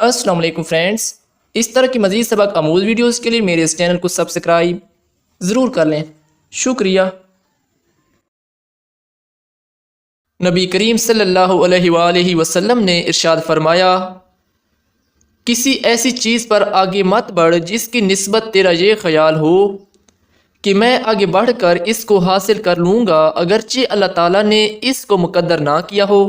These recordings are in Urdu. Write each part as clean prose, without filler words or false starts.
السلام علیکم فرینڈز، اس طرح کی مزید سبق آموز ویڈیوز کے لیے میرے اس چینل کو سبسکرائب ضرور کر لیں، شکریہ۔ نبی کریم صلی اللہ علیہ وآلہ وسلم نے ارشاد فرمایا، کسی ایسی چیز پر آگے مت بڑھ جس کی نسبت تیرا یہ خیال ہو کہ میں آگے بڑھ کر اس کو حاصل کر لوں گا اگرچہ اللہ تعالیٰ نے اس کو مقدر نہ کیا ہو،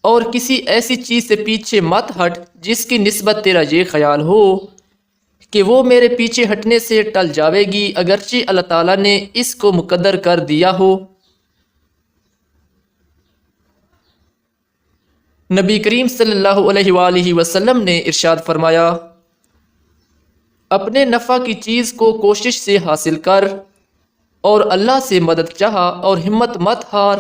اور کسی ایسی چیز سے پیچھے مت ہٹ جس کی نسبت تیرا یہ خیال ہو کہ وہ میرے پیچھے ہٹنے سے ٹل جاوے گی اگرچہ اللہ تعالیٰ نے اس کو مقدر کر دیا ہو۔ نبی کریم صلی اللہ علیہ وآلہ وسلم نے ارشاد فرمایا، اپنے نفع کی چیز کو کوشش سے حاصل کر اور اللہ سے مدد چاہ اور ہمت مت ہار،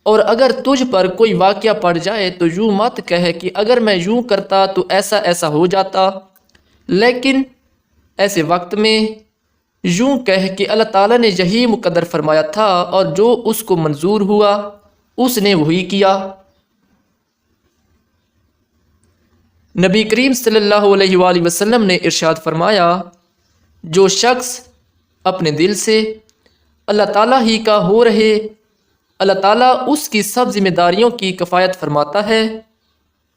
اور اگر تجھ پر کوئی واقعہ پڑ جائے تو یوں مت کہے کہ اگر میں یوں کرتا تو ایسا ایسا ہو جاتا، لیکن ایسے وقت میں یوں کہہ کہ اللہ تعالیٰ نے یہی مقدر فرمایا تھا اور جو اس کو منظور ہوا اس نے وہی کیا۔ نبی کریم صلی اللہ علیہ وآلہ وسلم نے ارشاد فرمایا، جو شخص اپنے دل سے اللہ تعالیٰ ہی کا ہو رہے، اللہ تعالیٰ اس کی سب ذمہ داریوں کی کفایت فرماتا ہے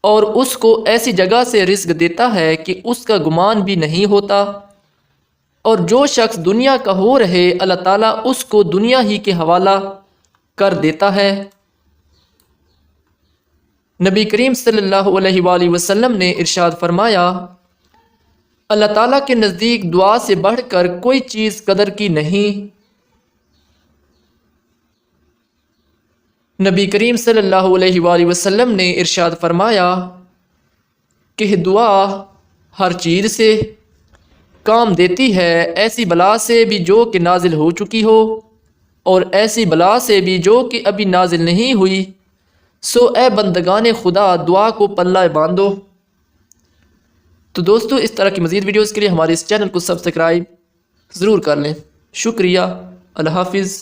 اور اس کو ایسی جگہ سے رزق دیتا ہے کہ اس کا گمان بھی نہیں ہوتا، اور جو شخص دنیا کا ہو رہے اللہ تعالیٰ اس کو دنیا ہی کے حوالہ کر دیتا ہے۔ نبی کریم صلی اللہ علیہ وآلہ وسلم نے ارشاد فرمایا، اللہ تعالیٰ کے نزدیک دعا سے بڑھ کر کوئی چیز قدر کی نہیں۔ نبی کریم صلی اللہ علیہ وآلہ وسلم نے ارشاد فرمایا کہ دعا ہر چیز سے کام دیتی ہے، ایسی بلا سے بھی جو کہ نازل ہو چکی ہو اور ایسی بلا سے بھی جو کہ ابھی نازل نہیں ہوئی، سو اے بندگان خدا دعا کو پلہ باندھو۔ تو دوستو، اس طرح کی مزید ویڈیوز کے لیے ہمارے اس چینل کو سبسکرائب ضرور کر لیں، شکریہ، اللہ حافظ۔